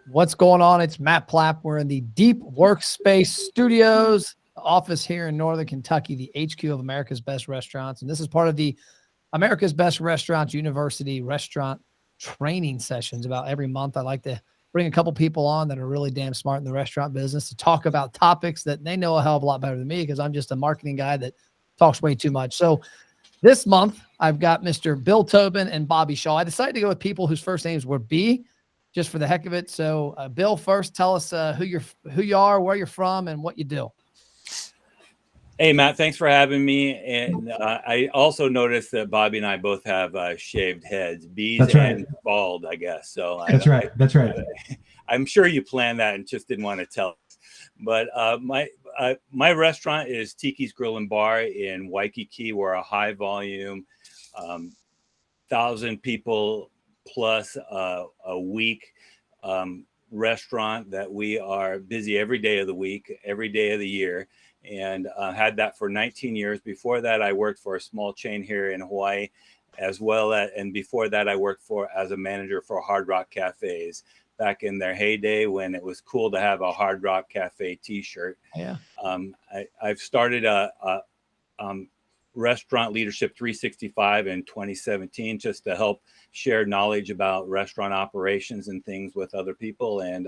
What's going on? It's Matt Plapp. We're in the Deep Workspace Studios office here in Northern Kentucky, the HQ of America's Best Restaurants. And this is part of the America's Best Restaurants University restaurant training sessions. About every month, I like to bring a couple people on that are really damn smart in the restaurant business to talk about topics that they know a hell of a lot better than me, because I'm just a marketing guy that talks way too much. So this month, I've got Mr. Bill Tobin and Bobby Shaw. I decided to go with people whose first names were B, just for the heck of it. So, Bill, first, tell us who you are, where you're from, and what you do. Hey, Matt, thanks for having me. And I also noticed that Bobby and I both have shaved heads, B's and bald, I guess. So That's right. I'm sure you planned that and just didn't want to tell us. But my restaurant is Tiki's Grill and Bar in Waikiki. We're a high volume, 1,000 people plus a week restaurant that we are busy every day of the week, every day of the year. And had that for 19 years. Before that, I worked for a small chain here in Hawaii, and before that, I worked as a manager for Hard Rock Cafes back in their heyday when it was cool to have a Hard Rock Cafe T-shirt. Yeah. I've started a Restaurant Leadership 365 in 2017 just to help share knowledge about restaurant operations and things with other people, and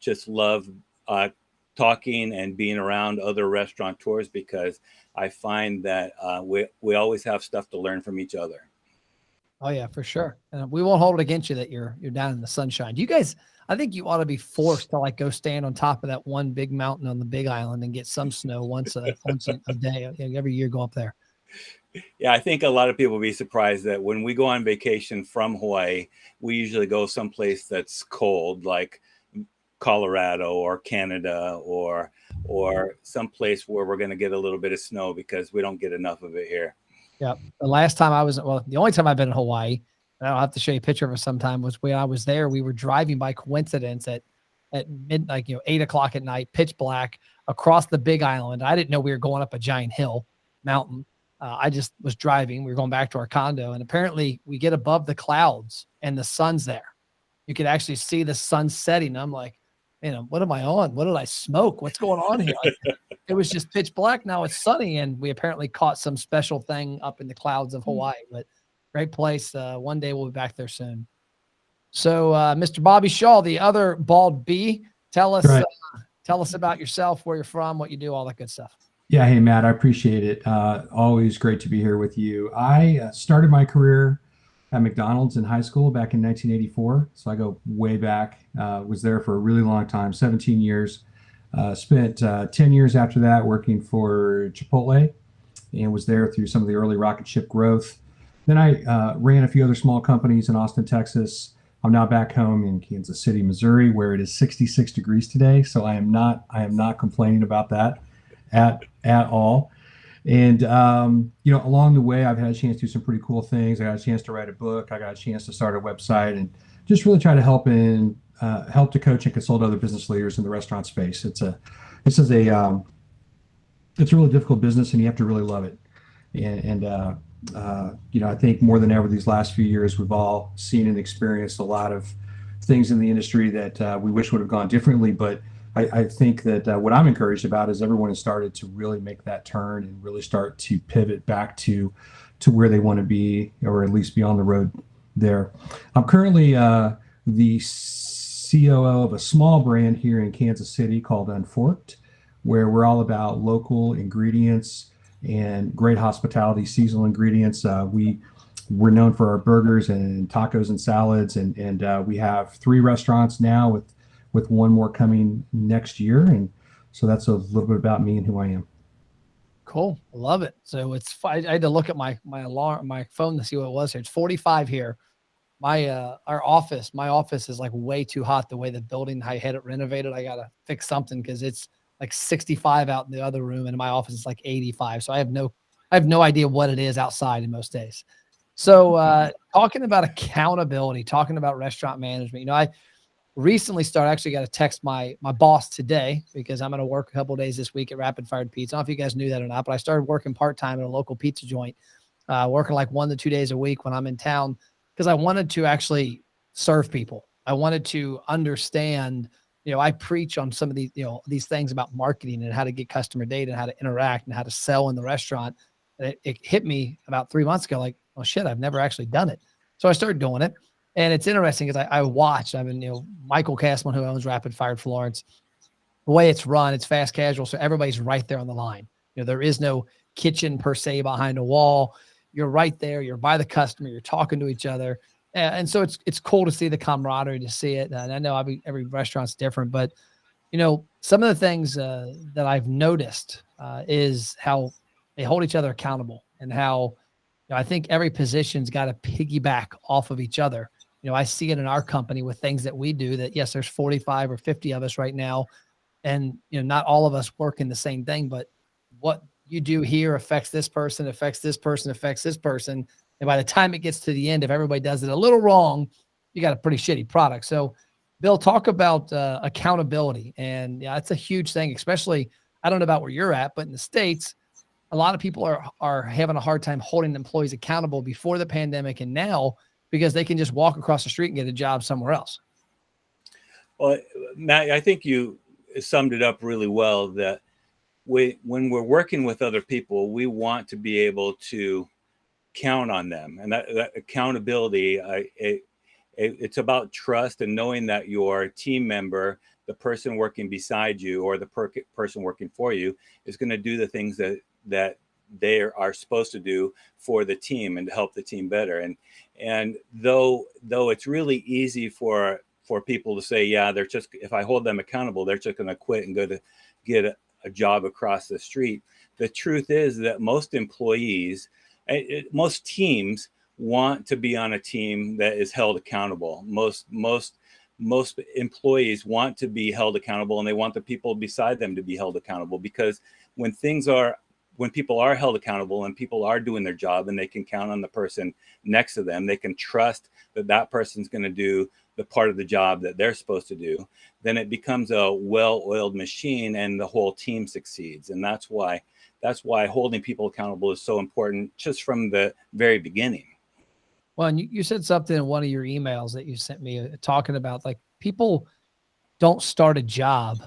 just love talking and being around other restaurateurs, because I find that we always have stuff to learn from each other. Oh yeah, for sure. And we won't hold it against you that you're down in the sunshine. Do you guys, I think you ought to be forced to like go stand on top of that one big mountain on the Big Island and get some snow once a day. Every year go up there. Yeah, I think a lot of people will be surprised that when we go on vacation from Hawaii, we usually go someplace that's cold, like Colorado or Canada or someplace where we're going to get a little bit of snow, because we don't get enough of it here. Yeah. The only time I've been in Hawaii, and I'll have to show you a picture of it sometime, was when I was there. We were driving by coincidence at midnight, 8 o'clock at night, pitch black, across the Big Island. I didn't know we were going up a giant mountain. I just was driving. We were going back to our condo, and apparently we get above the clouds and the sun's there. You could actually see the sun setting. I'm like, what am I on? What did I smoke? What's going on here? It was just pitch black. Now it's sunny, and we apparently caught some special thing up in the clouds of Hawaii. But great place. One day we'll be back there soon. So, Mr. Bobby Shaw, the other bald B, tell us about yourself, where you're from, what you do, all that good stuff. Yeah. Hey, Matt, I appreciate it. Always great to be here with you. I started my career at McDonald's in high school back in 1984. So I go way back, was there for a really long time, 17 years. Spent 10 years after that working for Chipotle, and was there through some of the early rocket ship growth. Then I ran a few other small companies in Austin, Texas. I'm now back home in Kansas City, Missouri, where it is 66 degrees today. So I am not complaining about that at all. And, along the way, I've had a chance to do some pretty cool things. I got a chance to write a book. I got a chance to start a website, and just really try to help to coach and consult other business leaders in the restaurant space. It's a really difficult business, and you have to really love it. And I think more than ever these last few years, we've all seen and experienced a lot of things in the industry that we wish would have gone differently. But I think that what I'm encouraged about is everyone has started to really make that turn and really start to pivot back to where they want to be, or at least be on the road there. I'm currently the COO of a small brand here in Kansas City called Unforked, where we're all about local ingredients and great hospitality, seasonal ingredients. We're known for our burgers and tacos and salads, and we have 3 restaurants now with one more coming next year. And so that's a little bit about me and who I am. Cool. Love it. So I had to look at my phone to see what it was here. It's 45 here. My office is like way too hot the way the building, I had it renovated. I got to fix something because it's like 65 out in the other room, and in my office is like 85. So I have no idea what it is outside in most days. So talking about accountability, talking about restaurant management, I recently actually got to text my boss today, because I'm going to work a couple of days this week at Rapid Fired Pizza. I don't know if you guys knew that or not, but I started working part-time at a local pizza joint, working like 1 to 2 days a week when I'm in town, because I wanted to actually serve people. I wanted to understand, I preach on some of these, these things about marketing and how to get customer data and how to interact and how to sell in the restaurant. And it hit me about 3 months ago, like, oh shit, I've never actually done it. So I started doing it. And it's interesting because I watched, Michael Castman, who owns Rapid Fire Florence, the way it's run, it's fast casual. So everybody's right there on the line. There is no kitchen per se behind a wall. You're right there. You're by the customer. You're talking to each other. And so it's cool to see the camaraderie, to see it. And I know every restaurant's different, but some of the things that I've noticed is how they hold each other accountable, and how I think every position's got to piggyback off of each other. I see it in our company with things that we do that, yes, there's 45 or 50 of us right now. And, not all of us work in the same thing, but what you do here affects this person, affects this person, affects this person. And by the time it gets to the end, if everybody does it a little wrong, you got a pretty shitty product. So Bill, talk about accountability. And yeah, it's a huge thing, especially, I don't know about where you're at, but in the States, a lot of people are having a hard time holding employees accountable before the pandemic and now, because they can just walk across the street and get a job somewhere else. Well, Matt, I think you summed it up really well, that when we're working with other people, we want to be able to count on them. And that accountability, it's about trust and knowing that your team member, the person working beside you or the person working for you, is going to do the things that they are supposed to do for the team and to help the team better. And though it's really easy for people to say, yeah, they're just, if I hold them accountable, they're just going to quit and go to get a job across the street. The truth is that most employees, most teams want to be on a team that is held accountable. Most employees want to be held accountable, and they want the people beside them to be held accountable, because when people are held accountable and people are doing their job and they can count on the person next to them, they can trust that person's going to do the part of the job that they're supposed to do, then it becomes a well-oiled machine and the whole team succeeds. And that's why holding people accountable is so important just from the very beginning. Well, and you said something in one of your emails that you sent me talking about, like, people don't start a job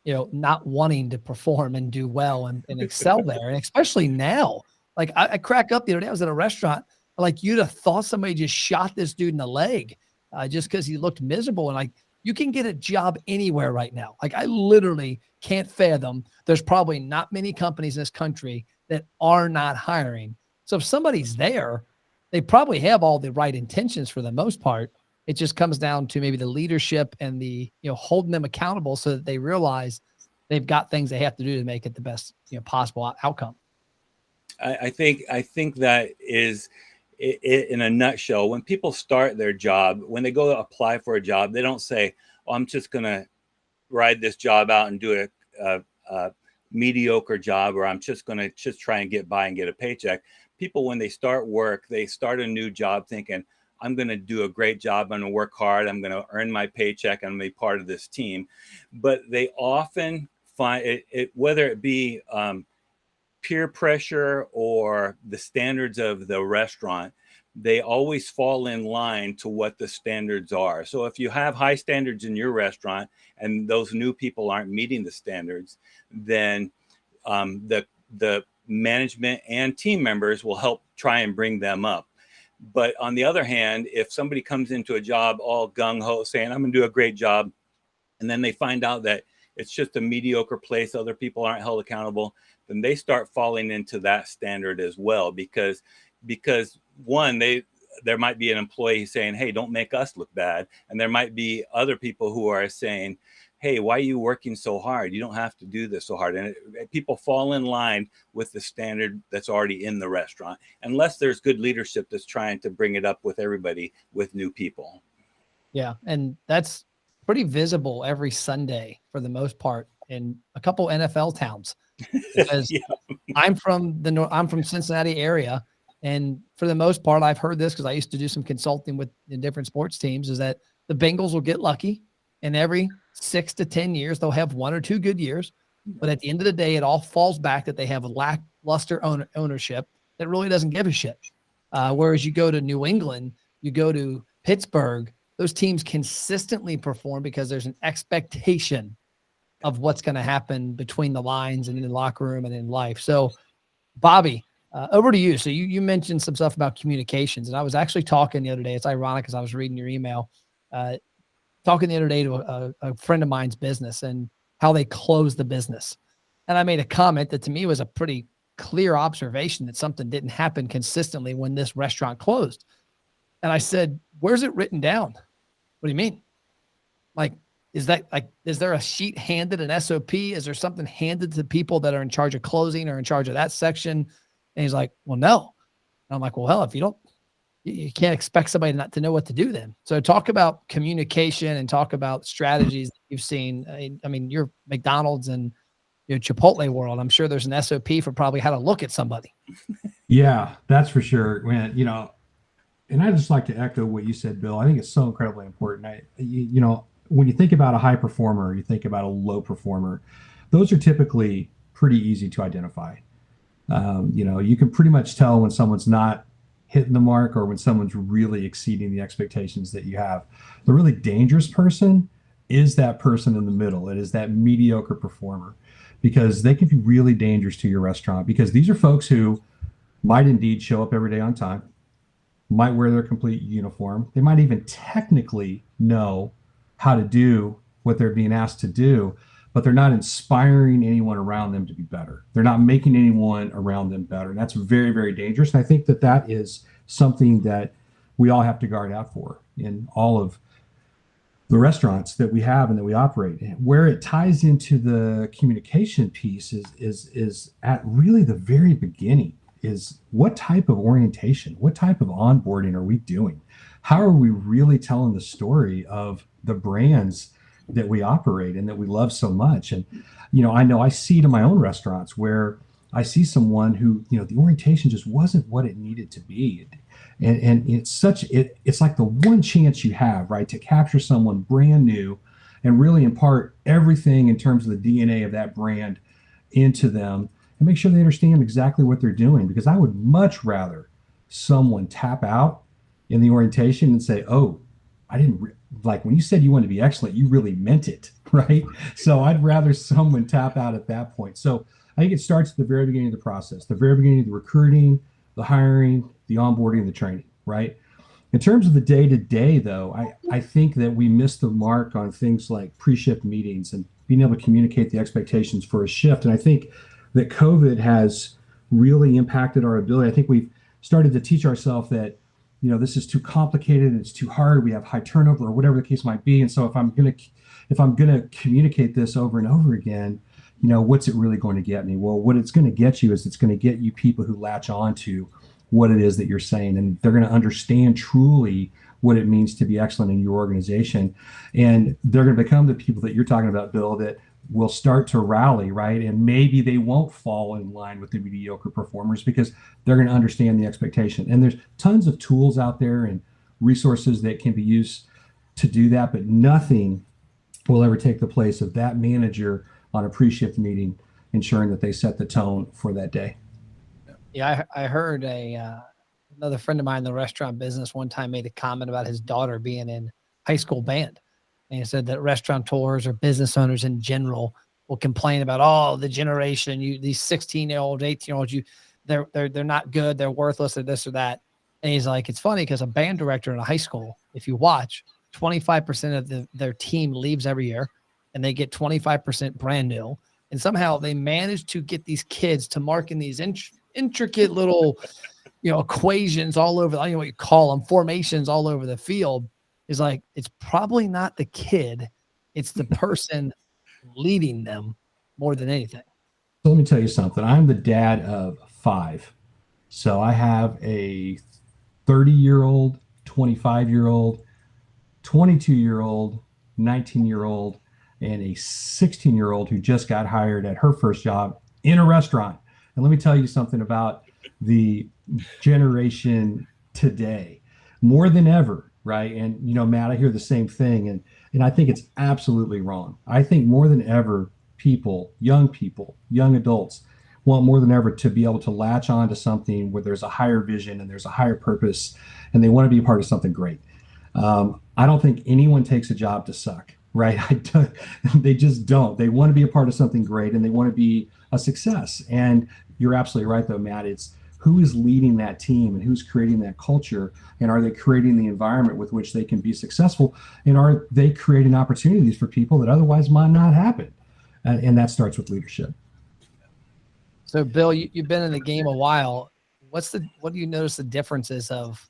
not wanting to perform and do well and excel there. And especially now, like, I crack up the other day, I was at a restaurant, like, you'd have thought somebody just shot this dude in the leg just because he looked miserable. And like, you can get a job anywhere right now. Like, I literally can't fathom. There's probably not many companies in this country that are not hiring. So if somebody's there, they probably have all the right intentions for the most part. It just comes down to maybe the leadership and the, holding them accountable so that they realize they've got things they have to do to make it the best, possible outcome. I think that is it in a nutshell. When people start their job, when they go to apply for a job, they don't say, oh, I'm just going to ride this job out and do a mediocre job, or I'm just going to try and get by and get a paycheck. People, when they start work, they start a new job thinking, I'm going to do a great job. I'm going to work hard. I'm going to earn my paycheck. I'm going to be part of this team. But they often find it whether it be peer pressure or the standards of the restaurant, they always fall in line to what the standards are. So if you have high standards in your restaurant and those new people aren't meeting the standards, then the management and team members will help try and bring them up. But on the other hand, if somebody comes into a job all gung-ho saying, I'm going to do a great job, and then they find out that it's just a mediocre place, other people aren't held accountable, then they start falling into that standard as well. Because one, there might be an employee saying, hey, don't make us look bad. And there might be other people who are saying, hey, why are you working so hard? You don't have to do this so hard. And people fall in line with the standard that's already in the restaurant, unless there's good leadership that's trying to bring it up with everybody, with new people. Yeah. And that's pretty visible every Sunday for the most part in a couple NFL towns, because yeah. I'm from Cincinnati area. And for the most part, I've heard this because I used to do some consulting in different sports teams, is that the Bengals will get lucky, and every 6 to 10 years, they'll have 1 or 2 good years. But at the end of the day, it all falls back that they have a lackluster ownership that really doesn't give a shit. Whereas you go to New England, you go to Pittsburgh, those teams consistently perform because there's an expectation of what's going to happen between the lines and in the locker room and in life. So Bobby, over to you. So you mentioned some stuff about communications, and I was actually talking the other day. It's ironic because I was reading your email, talking the other day to a friend of mine's business and how they close the business. And I made a comment that to me was a pretty clear observation that something didn't happen consistently when this restaurant closed. And I said, where's it written down? What do you mean? Like, is there a sheet handed, an SOP? Is there something handed to people that are in charge of closing or in charge of that section? And he's like, well, no. And I'm like, well, hell, if you don't, you can't expect somebody not to know what to do then. So talk about communication and talk about strategies that you've seen. I mean, you're McDonald's and your Chipotle world. I'm sure there's an SOP for probably how to look at somebody. Yeah, that's for sure. When, and I just like to echo what you said, Bill. I think it's so incredibly important. When you think about a high performer, you think about a low performer, those are typically pretty easy to identify. You can pretty much tell when someone's not hitting the mark or when someone's really exceeding the expectations that you have. The really dangerous person is that person in the middle. It is that mediocre performer, because they can be really dangerous to your restaurant, because these are folks who might indeed show up every day on time, might wear their complete uniform. They might even technically know how to do what they're being asked to do, but they're not inspiring anyone around them to be better. They're not making anyone around them better. And that's very, very dangerous. And I think that is something that we all have to guard out for in all of the restaurants that we have and that we operate. Where it ties into the communication piece is at really the very beginning, is what type of orientation, what type of onboarding are we doing? How are we really telling the story of the brands that we operate and that we love so much? And, I know I see it in my own restaurants where I see someone who, the orientation just wasn't what it needed to be. And it's like the one chance you have, right, to capture someone brand new and really impart everything in terms of the DNA of that brand into them and make sure they understand exactly what they're doing. Because I would much rather someone tap out in the orientation and say, oh, I didn't like when you said you wanted to be excellent, you really meant it, right? So I'd rather someone tap out at that point. So I think it starts at the very beginning of the process, the very beginning of the recruiting, the hiring, the onboarding, the training, right? In terms of the day-to-day, though, I think that we missed the mark on things like pre-shift meetings and being able to communicate the expectations for a shift. And I think that COVID has really impacted our ability. I think we've started to teach ourselves that, this is too complicated and it's too hard. We have high turnover or whatever the case might be. And so if I'm gonna communicate this over and over again, what's it really going to get me? Well, what it's going to get you is it's going to get you people who latch on to what it is that you're saying, and they're going to understand truly what it means to be excellent in your organization. And they're going to become the people that you're talking about, Bill, that will start to rally, right? And maybe they won't fall in line with the mediocre performers because they're going to understand the expectation. And there's tons of tools out there and resources that can be used to do that, but nothing will ever take the place of that manager on a pre-shift meeting, ensuring that they set the tone for that day. Yeah, I heard another friend of mine in the restaurant business one time made a comment about his daughter being in high school band. And he said that restaurateurs or business owners in general will complain about, the generation, these 16-year-olds, 18-year-olds, they're not good, they're worthless, or this or that. And he's like, it's funny because a band director in a high school, if you watch, 25% of their team leaves every year, and they get 25% brand new. And somehow they manage to get these kids to mark in these intricate little, equations all over, I don't know what you call them, formations all over the field. Is like, it's probably not the kid, it's the person leading them more than anything. So let me tell you something. I'm the dad of 5. So I have a 30-year-old, 25-year-old, 22-year-old, 19-year-old, and a 16-year-old who just got hired at her first job in a restaurant. And let me tell you something about the generation today. More than ever, right? And, Matt, I hear the same thing. And I think it's absolutely wrong. I think more than ever, young adults want more than ever to be able to latch on to something where there's a higher vision and there's a higher purpose, and they want to be a part of something great. I don't think anyone takes a job to suck, right? They just don't. They want to be a part of something great and they want to be a success. And you're absolutely right, though, Matt. It's who is leading that team and who's creating that culture, and are they creating the environment with which they can be successful, and are they creating opportunities for people that otherwise might not happen? And that starts with leadership. So, Bill, you've been in the game a while. What do you notice the differences of,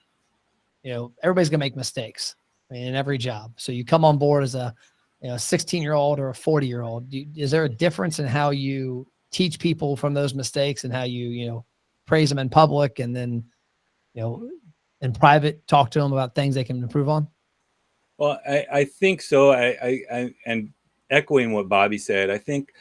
everybody's gonna make mistakes, I mean, in every job. So you come on board as a 16-year-old or a 40-year-old. Is there a difference in how you teach people from those mistakes and how you praise them in public and then in private talk to them about things they can improve on? Well, I think so. And echoing what Bobby said, I think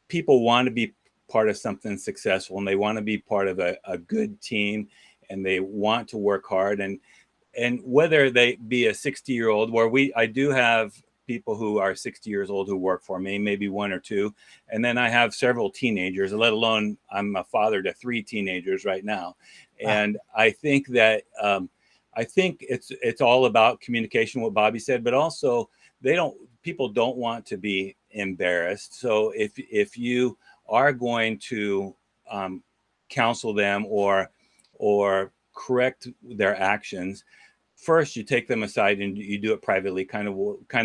people want to be part of something successful and they want to be part of a good team and they want to work hard. And whether they be a 60-year-old, where I do have people who are 60 years old who work for me, maybe one or two. And then I have several teenagers, let alone I'm a father to 3 teenagers right now. And I think that, I think it's all about communication, what Bobby said, but also people don't want to be embarrassed. So if you are going to counsel them or correct their actions, first you take them aside and you do it privately, kind of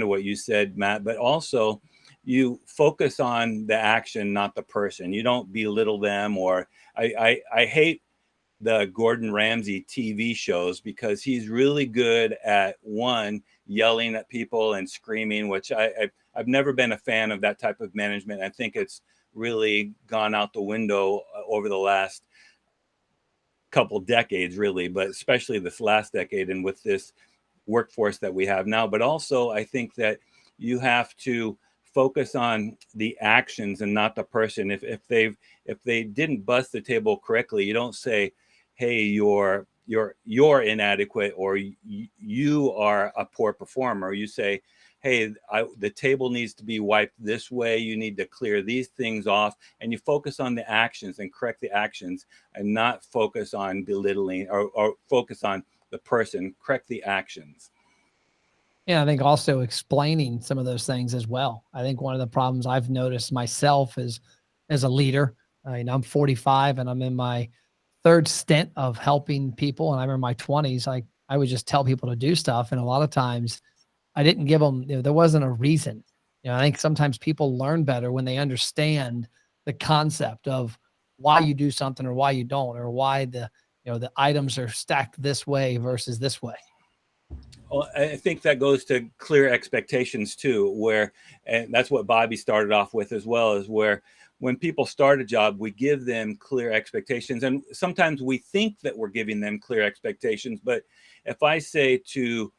what you said, Matt, but also you focus on the action, not the person. You don't belittle them. Or I hate the Gordon Ramsay TV shows because he's really good at yelling at people and screaming, which I've never been a fan of that type of management. I think it's really gone out the window over the last couple decades, really, but especially this last decade and with this workforce that we have now. But also I think that you have to focus on the actions and not the person. If they didn't bust the table correctly, you don't say, hey, you're inadequate, or you are a poor performer. You say, hey, the table needs to be wiped this way. You need to clear these things off, and you focus on the actions and correct the actions, and not focus on belittling or focus on the person. Correct the actions. Yeah, I think also explaining some of those things as well. I think one of the problems I've noticed myself is as a leader. I'm 45 and I'm in my 3rd stint of helping people, and I remember my 20s. I would just tell people to do stuff, and a lot of times I didn't give them, there wasn't a reason. I think sometimes people learn better when they understand the concept of why you do something or why you don't, or why the items are stacked this way versus this way. Well, I think that goes to clear expectations too, and that's what Bobby started off with as well, is where when people start a job, we give them clear expectations. And sometimes we think that we're giving them clear expectations. But if I say to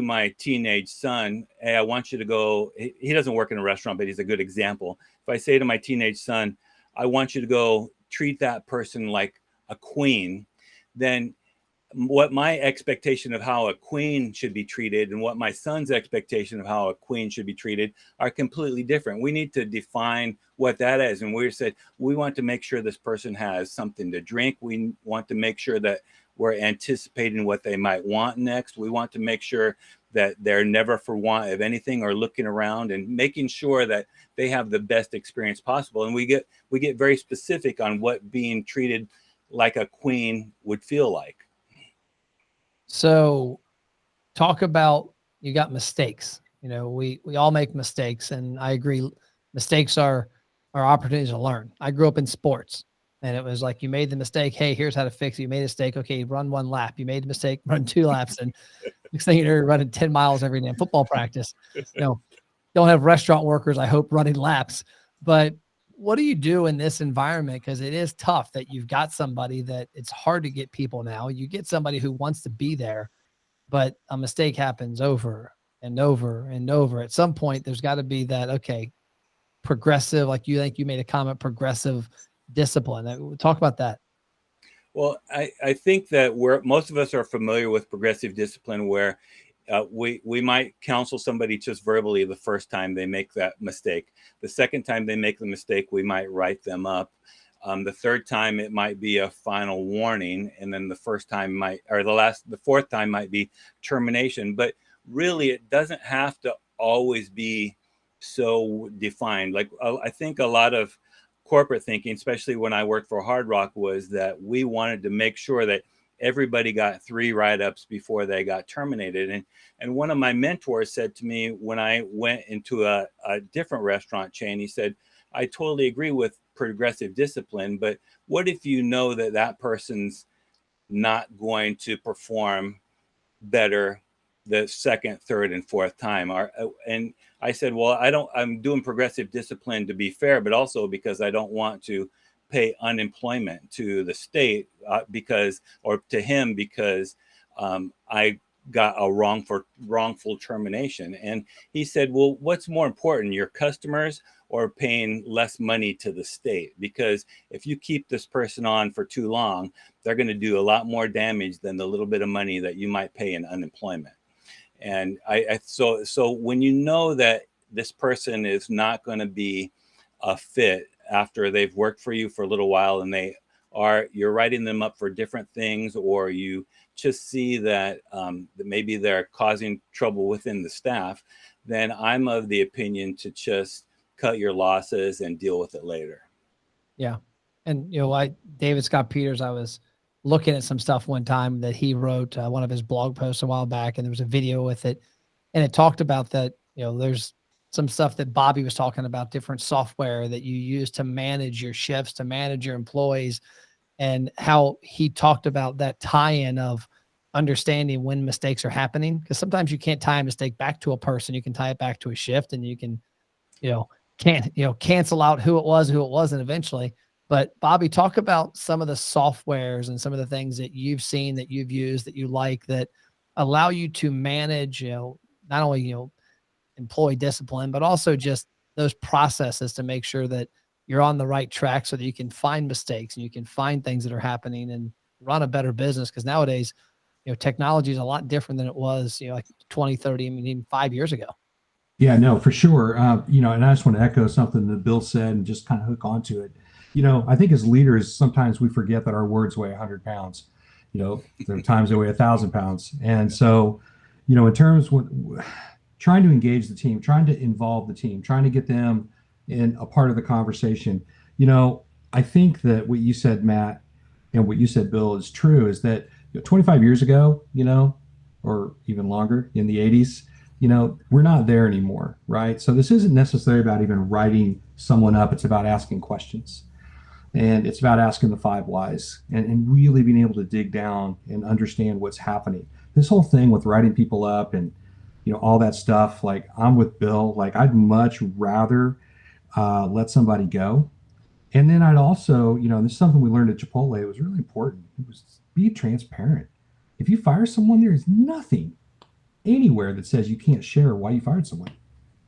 my teenage son, hey, I want you to go, he doesn't work in a restaurant, but he's a good example. If I say to my teenage son, I want you to go treat that person like a queen, then what my expectation of how a queen should be treated and what my son's expectation of how a queen should be treated are completely different. We need to define what that is. And we said, we want to make sure this person has something to drink. We want to make sure that we're anticipating what they might want next. We want to make sure that they're never for want of anything or looking around, and making sure that they have the best experience possible. And we get very specific on what being treated like a queen would feel like. So talk about, you got mistakes. We all make mistakes, and I agree. Mistakes are opportunities to learn. I grew up in sports, and it was like, you made the mistake. Hey, here's how to fix it. You made a mistake. Okay, run 1 lap. You made a mistake, run 2 laps. And next thing you know, you're running 10 miles every day in football practice. Don't have restaurant workers, I hope, running laps. But what do you do in this environment? Because it is tough that you've got somebody that it's hard to get people now. You get somebody who wants to be there, but a mistake happens over and over and over. At some point, there's got to be that, okay, progressive, like you made a comment, progressive discipline. Talk about that. Well, I think that most of us are familiar with progressive discipline, where we might counsel somebody just verbally the first time they make that mistake. The second time they make the mistake, we might write them up. The third time it might be a final warning, and then the fourth time might be termination. But really, it doesn't have to always be so defined. Like I think a lot of corporate thinking, especially when I worked for Hard Rock, was that we wanted to make sure that everybody got 3 write-ups before they got terminated. And one of my mentors said to me when I went into a different restaurant chain, he said, I totally agree with progressive discipline, but what if you know that that person's not going to perform better the second, third, and fourth time? And I said, well, I'm doing progressive discipline to be fair, but also because I don't want to pay unemployment to the state or to him because I got a wrongful termination. And he said, well, what's more important, your customers or paying less money to the state? Because if you keep this person on for too long, they're going to do a lot more damage than the little bit of money that you might pay in unemployment. And so when you know that this person is not going to be a fit after they've worked for you for a little while and you're writing them up for different things, or you just see that maybe they're causing trouble within the staff, then I'm of the opinion to just cut your losses and deal with it later. Yeah. And, David Scott Peters, I was looking at some stuff one time that he wrote, one of his blog posts a while back, and there was a video with it. And it talked about that, there's some stuff that Bobby was talking about, different software that you use to manage your shifts, to manage your employees, and how he talked about that tie-in of understanding when mistakes are happening. Because sometimes you can't tie a mistake back to a person. You can tie it back to a shift, and you can, cancel out who it was, who it wasn't eventually. But Bobby, talk about some of the softwares and some of the things that you've seen, that you've used, that you like, that allow you to manage, not only, employee discipline, but also just those processes to make sure that you're on the right track so that you can find mistakes and you can find things that are happening and run a better business. Because nowadays, technology is a lot different than it was, like 20, 30, even 5 years ago. Yeah, no, for sure. And I just want to echo something that Bill said and just kind of hook onto it. I think as leaders, sometimes we forget that our words weigh 100 pounds. There are times they weigh 1,000 pounds. And so, in terms of trying to engage the team, trying to involve the team, trying to get them in a part of the conversation, I think that what you said, Matt, and what you said, Bill, is true, is that 25 years ago, or even longer, in the 80s, we're not there anymore, right? So this isn't necessarily about even writing someone up. It's about asking questions. And it's about asking the 5 whys and really being able to dig down and understand what's happening. This whole thing with writing people up and, all that stuff, like, I'm with Bill. Like, I'd much rather let somebody go. And then I'd also, this is something we learned at Chipotle. It was really important. It was be transparent. If you fire someone, there is nothing anywhere that says you can't share why you fired someone.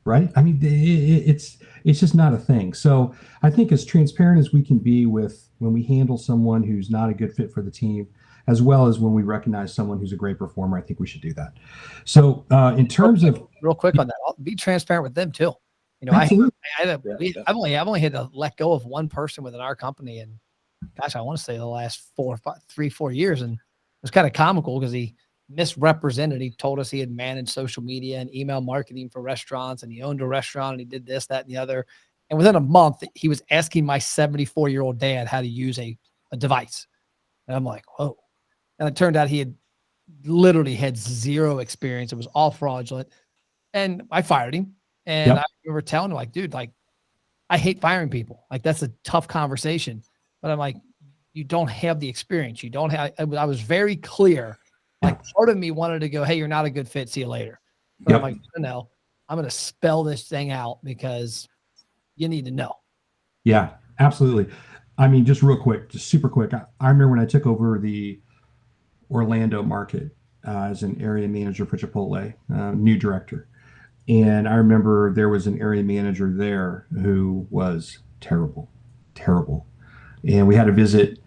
Right? I mean, it's just not a thing. So I think as transparent as we can be with when we handle someone who's not a good fit for the team, as well as when we recognize someone who's a great performer, I think we should do that. So in terms of real quick on that, I'll be transparent with them too. I've only had to let go of one person within our company, and gosh, I want to say the last 3-4 years, and it was kind of comical because he misrepresented. He told us he had managed social media and email marketing for restaurants, and he owned a restaurant, and he did this, that, and the other. And within a month, he was asking my 74-year-old dad how to use a device. And I'm like, whoa. And it turned out he had literally had zero experience. It was all fraudulent. And I fired him. And I remember telling him, like, dude, like, I hate firing people. Like, that's a tough conversation. But I'm like, you don't have the experience. You don't have, I was very clear. Like, part of me wanted to go, hey, you're not a good fit. See you later. But I'm like, no, I'm going to spell this thing out because you need to know. Yeah, absolutely. I mean, just real quick, just super quick. I remember when I took over the Orlando market as an area manager for Chipotle, new director. And I remember there was an area manager there who was terrible. And we had a visit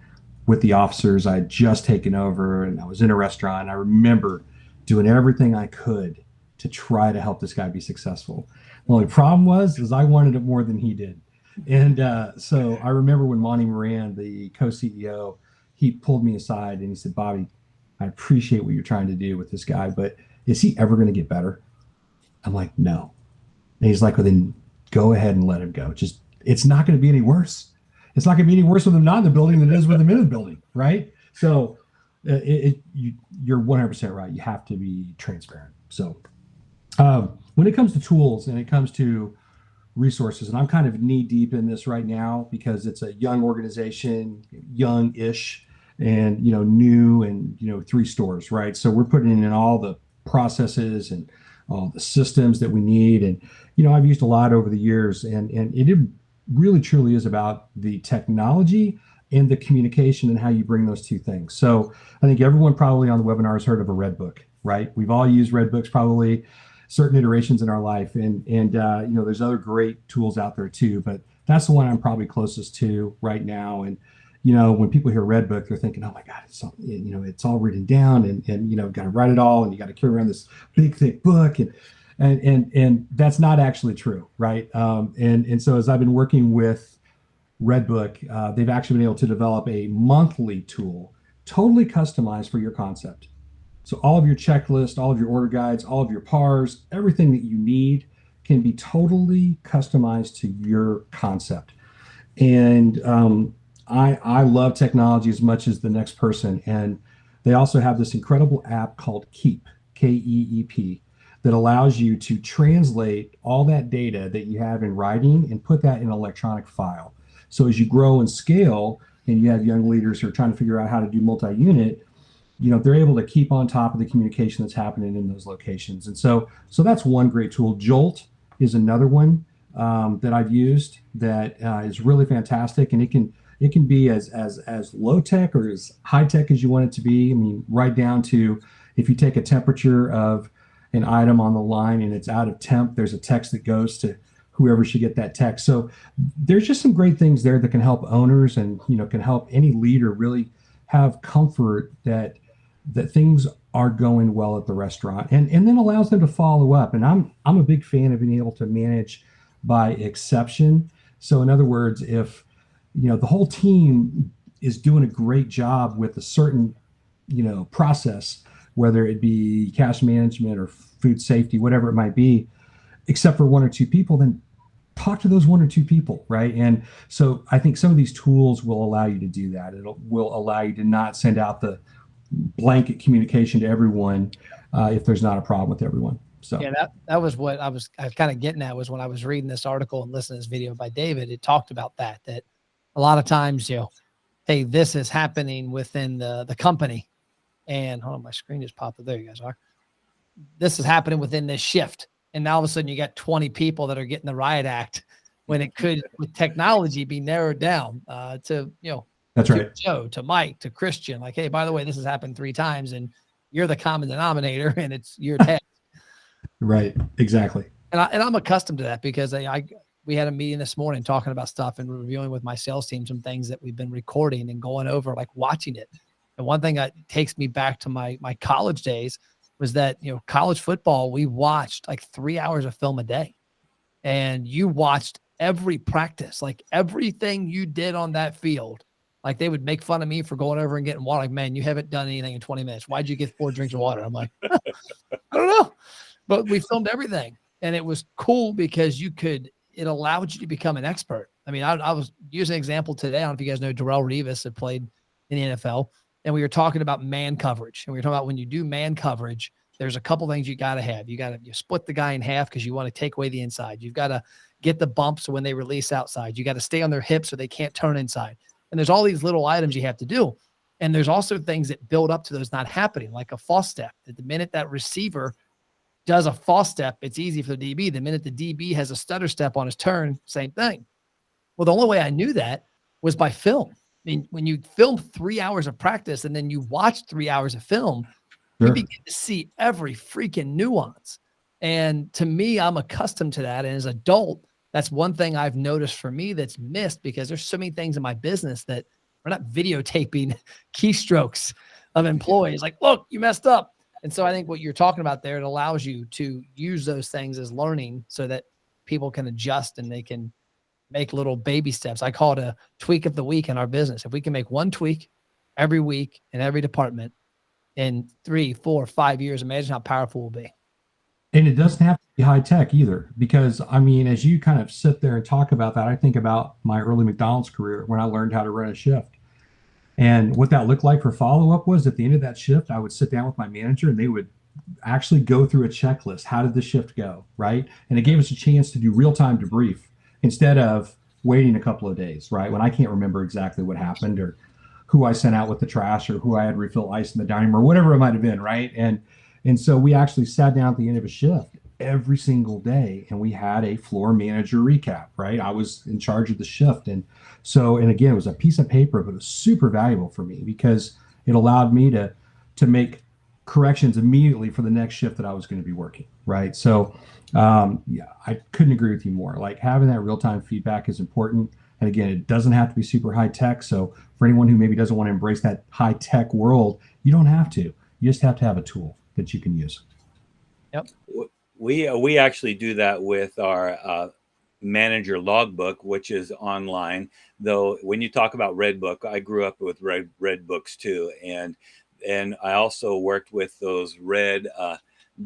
with the officers. I had just taken over and I was in a restaurant. I remember doing everything I could to try to help this guy be successful. The only problem was I wanted it more than he did. And so I remember when Monty Moran, the co-CEO, he pulled me aside and he said, Bobby, I appreciate what you're trying to do with this guy, but is he ever going to get better? I'm like, no. And he's like, well, then go ahead and let him go. Just, it's not going to be any worse. It's not going to be any worse with him not in the building than it is with him in the building, right? So you're 100% right. You have to be transparent. So when it comes to tools and it comes to resources, and I'm kind of knee deep in this right now because it's a young organization, young-ish, and new, and 3 stores, right? So we're putting in all the processes and all the systems that we need, and I've used a lot over the years, and it really truly is about the technology and the communication and how you bring those two things. So I think everyone probably on the webinar has heard of a Red Book, right? We've all used Red Books probably certain iterations in our life, and there's other great tools out there too, but that's the one I'm probably closest to right now. And when people hear Red Book, they're thinking, oh my God, it's all, it's all written down, and got to write it all, and you got to carry around this big thick book, and that's not actually true, right? And so as I've been working with Red Book, they've actually been able to develop a monthly tool totally customized for your concept. So all of your checklist, all of your order guides, all of your PARs, everything that you need can be totally customized to your concept. And I love technology as much as the next person. And they also have this incredible app called Keep, Keep, that allows you to translate all that data that you have in writing and put that in an electronic file. So as you grow and scale, and you have young leaders who are trying to figure out how to do multi-unit, they're able to keep on top of the communication that's happening in those locations. And so that's one great tool. Jolt is another one that I've used that is really fantastic, and it can be as low tech or as high tech as you want it to be. I mean, right down to if you take a temperature of an item on the line and it's out of temp, there's a text that goes to whoever should get that text. So there's just some great things there that can help owners and can help any leader really have comfort that things are going well at the restaurant, and then allows them to follow up. And I'm a big fan of being able to manage by exception. So in other words, if the whole team is doing a great job with a certain process, whether it be cash management or food safety, whatever it might be, except for 1 or 2 people, then talk to those 1 or 2 people, right? And so I think some of these tools will allow you to do that. Will allow you to not send out the blanket communication to everyone if there's not a problem with everyone. So yeah, that was what I was kind of getting at, was when I was reading this article and listening to this video by David, it talked about that a lot of times, hey, this is happening within the company, and hold on, my screen just popped up. There you guys are. This is happening within this shift. And now all of a sudden you got 20 people that are getting the riot act, when it could, with technology, be narrowed down to, that's right, Joe, to Mike, to Christian. Like, hey, by the way, this has happened 3 times, and you're the common denominator, and it's your task. Right, exactly. And I'm accustomed to that, because we had a meeting this morning talking about stuff and reviewing with my sales team some things that we've been recording and going over, like watching it. And one thing that takes me back to my college days was that, college football, we watched like 3 hours of film a day, and you watched every practice, like everything you did on that field. Like, they would make fun of me for going over and getting water. Like, man, you haven't done anything in 20 minutes. Why'd you get 4 drinks of water? I'm like, I don't know. But we filmed everything, and it was cool because it allowed you to become an expert. I mean, I was using an example today. I don't know if you guys know Darrelle Revis, that played in the NFL, and we were talking about man coverage. And we were talking about, when you do man coverage, there's a couple things you got to have. You split the guy in half because you want to take away the inside. You've got to get the bump so when they release outside. You got to stay on their hips so they can't turn inside. And there's all these little items you have to do. And there's also things that build up to those not happening, like a false step. That the minute that receiver does a false step, it's easy for the DB. The minute the DB has a stutter step on his turn, same thing. Well, the only way I knew that was by film. I mean, when you film 3 hours of practice and then you watch 3 hours of film, sure, you begin to see every freaking nuance. And to me, I'm accustomed to that. And as an adult, that's one thing I've noticed for me that's missed, because there's so many things in my business that we're not videotaping keystrokes of employees. Like, look, you messed up. And so I think what you're talking about there, it allows you to use those things as learning so that people can adjust and they can make little baby steps. I call it a tweak of the week in our business. If we can make one tweak every week in every department in 3, 4, 5 years, imagine how powerful we'll be. And it doesn't have to be high tech either, because I mean, as you kind of sit there and talk about that, I think about my early McDonald's career when I learned how to run a shift. And what that looked like for follow-up was at the end of that shift, I would sit down with my manager and they would actually go through a checklist. How did the shift go? Right. And it gave us a chance to do real-time debrief instead of waiting a couple of days, right? When I can't remember exactly what happened or who I sent out with the trash or who I had refill ice in the dining room or whatever it might have been. Right. And so we actually sat down at the end of a shift every single day and we had a floor manager recap, right? I was in charge of the shift. And so, and again, it was a piece of paper, but it was super valuable for me because it allowed me to make corrections immediately for the next shift that I was going to be working, right? So yeah, I couldn't agree with you more. Like having that real-time feedback is important. And again, it doesn't have to be super high tech. So for anyone who maybe doesn't want to embrace that high tech world, you don't have to. You just have to have a tool that you can use. Yep. We actually do that with our manager logbook, which is online. Though when you talk about Redbook, I grew up with red books too, and I also worked with those red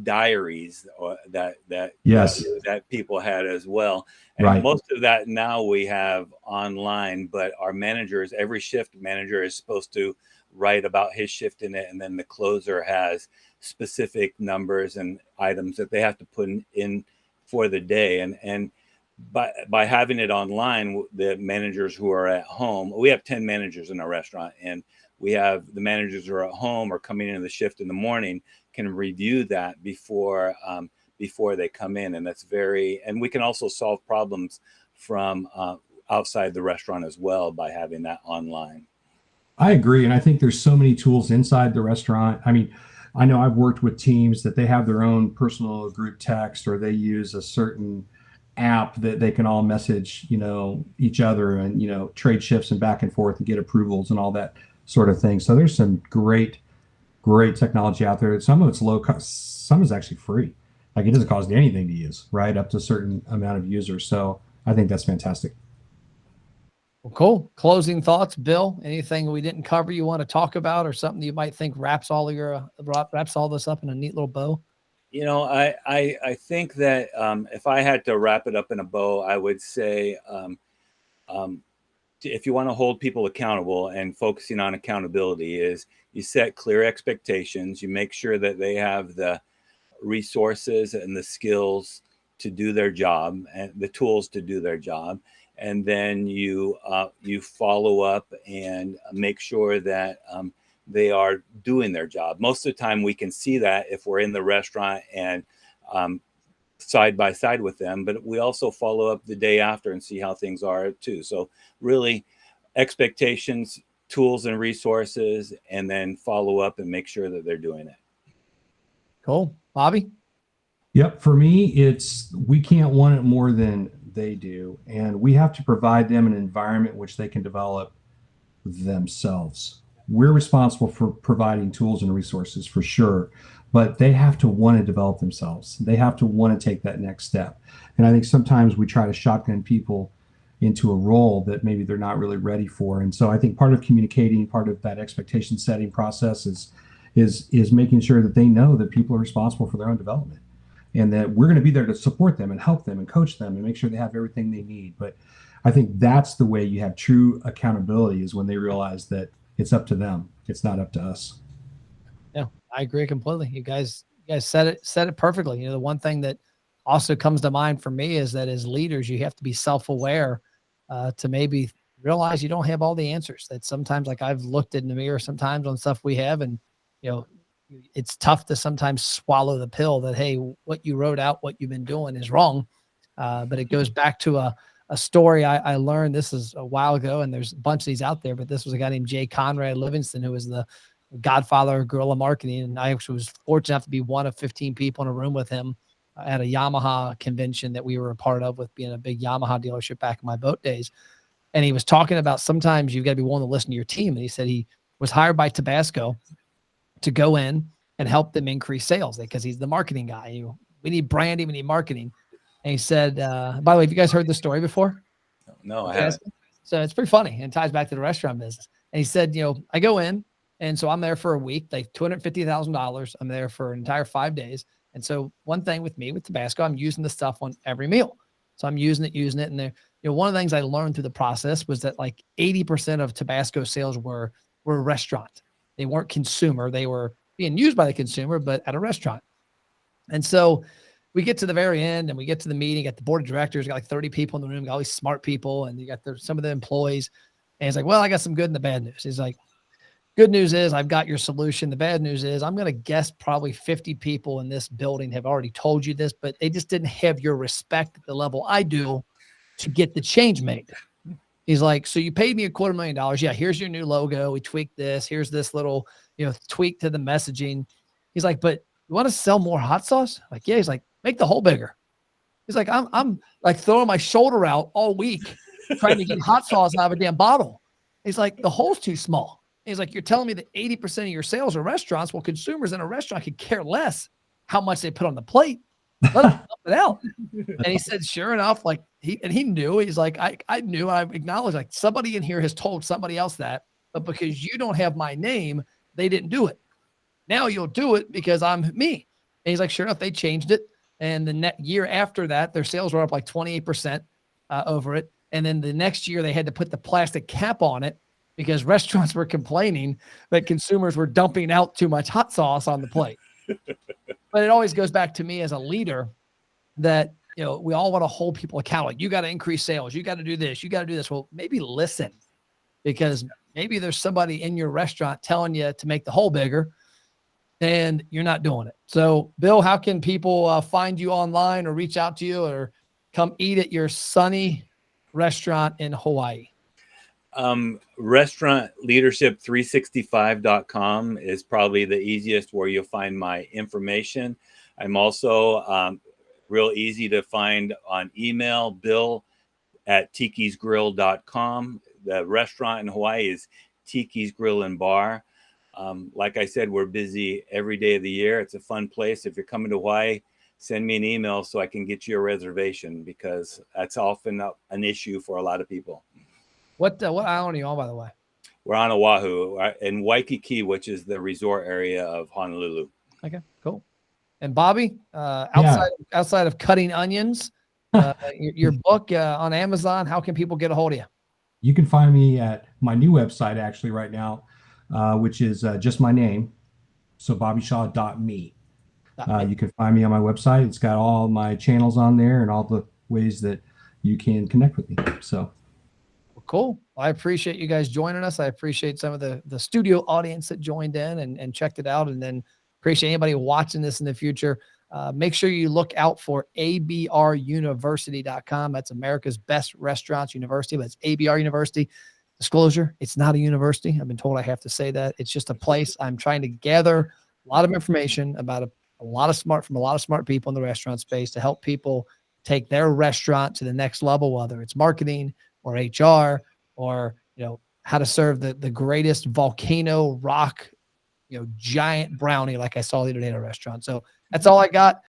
diaries that yes, that people had as well. And right. Most of that now we have online, but our managers, every shift manager is supposed to write about his shift in it, and then the closer has specific numbers and items that they have to put in for the day. And by having it online, the managers who are at home, we have 10 managers in our restaurant, and we have the managers who are at home or coming into the shift in the morning can review that before they come in. And that's and we can also solve problems from outside the restaurant as well by having that online. I agree. And I think there's so many tools inside the restaurant. I mean, I know I've worked with teams that they have their own personal group text, or they use a certain app that they can all message, each other and, trade shifts and back and forth and get approvals and all that sort of thing. So there's some great technology out there. Some of it's low cost, some is actually free. Like it doesn't cost anything to use, right? Up to a certain amount of users. So I think that's fantastic. Well, cool. Closing thoughts, Bill. Anything we didn't cover you want to talk about, or something you might think wraps all this up in a neat little bow? I think that if I had to wrap it up in a bow, I would say if you want to hold people accountable, and focusing on accountability is you set clear expectations. You make sure that they have the resources and the skills to do their job and the tools to do their job. And then you follow up and make sure that they are doing their job. Most of the time we can see that if we're in the restaurant and side by side with them, but we also follow up the day after and see how things are too. So really expectations, tools and resources, and then follow up and make sure that they're doing it. Cool. Bobby? Yep. For me, we can't want it more than they do. And we have to provide them an environment which they can develop themselves. We're responsible for providing tools and resources for sure, but they have to want to develop themselves. They have to want to take that next step. And I think sometimes we try to shotgun people into a role that maybe they're not really ready for. And so I think part of communicating, part of that expectation setting process is making sure that they know that people are responsible for their own development, and that we're going to be there to support them and help them and coach them and make sure they have everything they need. But I think that's the way you have true accountability, is when they realize that it's up to them. It's not up to us. Yeah, I agree completely. You guys said it perfectly. The one thing that also comes to mind for me is that as leaders, you have to be self-aware to maybe realize you don't have all the answers. That sometimes, like I've looked in the mirror sometimes on stuff we have, and it's tough to sometimes swallow the pill that, hey, what you wrote out, what you've been doing is wrong. But it goes back to a story I learned. This is a while ago, and there's a bunch of these out there, but this was a guy named Jay Conrad Livingston, who was the godfather of guerrilla marketing. And I actually was fortunate enough to be one of 15 people in a room with him at a Yamaha convention that we were a part of, with being a big Yamaha dealership back in my boat days. And he was talking about sometimes you've got to be willing to listen to your team. And he said he was hired by Tabasco to go in and help them increase sales, because he's the marketing guy. We need branding, we need marketing. And he said, by the way, have you guys heard this story before? No, I haven't. So it's pretty funny and ties back to the restaurant business. And he said, I go in, and so I'm there for a week, like $250,000. I'm there for an entire 5 days. And so one thing with me with Tabasco, I'm using the stuff on every meal. So I'm using it. And there, one of the things I learned through the process was that like 80% of Tabasco sales were restaurant. They weren't consumer. They were being used by the consumer, but at a restaurant. And so we get to the very end and we get to the meeting at the board of directors, got like 30 people in the room, got all these smart people, and you got some of the employees. And he's like, well, I got some good and the bad news. He's like, good news is I've got your solution. The bad news is I'm going to guess probably 50 people in this building have already told you this, but they just didn't have your respect at the level I do to get the change made. He's like, so you paid me $250,000. Yeah, here's your new logo. We tweaked this. Here's this little, tweak to the messaging. He's like, but you want to sell more hot sauce? Like, yeah. He's like, make the hole bigger. He's like, I'm like throwing my shoulder out all week trying to get hot sauce out of a damn bottle. He's like, the hole's too small. He's like, you're telling me that 80% of your sales are restaurants. Well, consumers in a restaurant could care less how much they put on the plate. Let them dump it out. And he said, sure enough, like he knew. He's like, I knew. I acknowledged, like, somebody in here has told somebody else that, but because you don't have my name, they didn't do it. Now you'll do it because I'm me. And he's like, sure enough, they changed it. And the next year after that, their sales were up like 28% over it. And then the next year they had to put the plastic cap on it because restaurants were complaining that consumers were dumping out too much hot sauce on the plate. But it always goes back to me as a leader that, we all want to hold people accountable. You got to increase sales. You got to do this. You got to do this. Well, maybe listen, because maybe there's somebody in your restaurant telling you to make the hole bigger and you're not doing it. So Bill, how can people find you online or reach out to you or come eat at your sunny restaurant in Hawaii? Restaurantleadership365.com is probably the easiest where you'll find my information. I'm also real easy to find on email, bill@tikisgrill.com. The restaurant in Hawaii is Tiki's Grill and Bar. Like I said, we're busy every day of the year. It's a fun place. If you're coming to Hawaii, send me an email so I can get you a reservation, because that's often an issue for a lot of people. What island are you on, by the way? We're on Oahu in Waikiki, which is the resort area of Honolulu. Okay, cool. And Bobby, outside of cutting onions, your book on Amazon, how can people get a hold of you? You can find me at my new website actually right now, which is just my name. So bobbyshaw.me. You can find me on my website. It's got all my channels on there and all the ways that you can connect with me. So. Cool. I appreciate you guys joining us. I appreciate some of the studio audience that joined in and checked it out, and then appreciate anybody watching this in the future. Make sure you look out for abruniversity.com. That's America's Best Restaurants University. That's ABR University. Disclosure, it's not a university. I've been told I have to say that. It's just a place. I'm trying to gather a lot of information about a lot of smart people in the restaurant space to help people take their restaurant to the next level, whether it's marketing or HR or, how to serve the greatest volcano rock, giant brownie like I saw the other day in a restaurant. So that's all I got.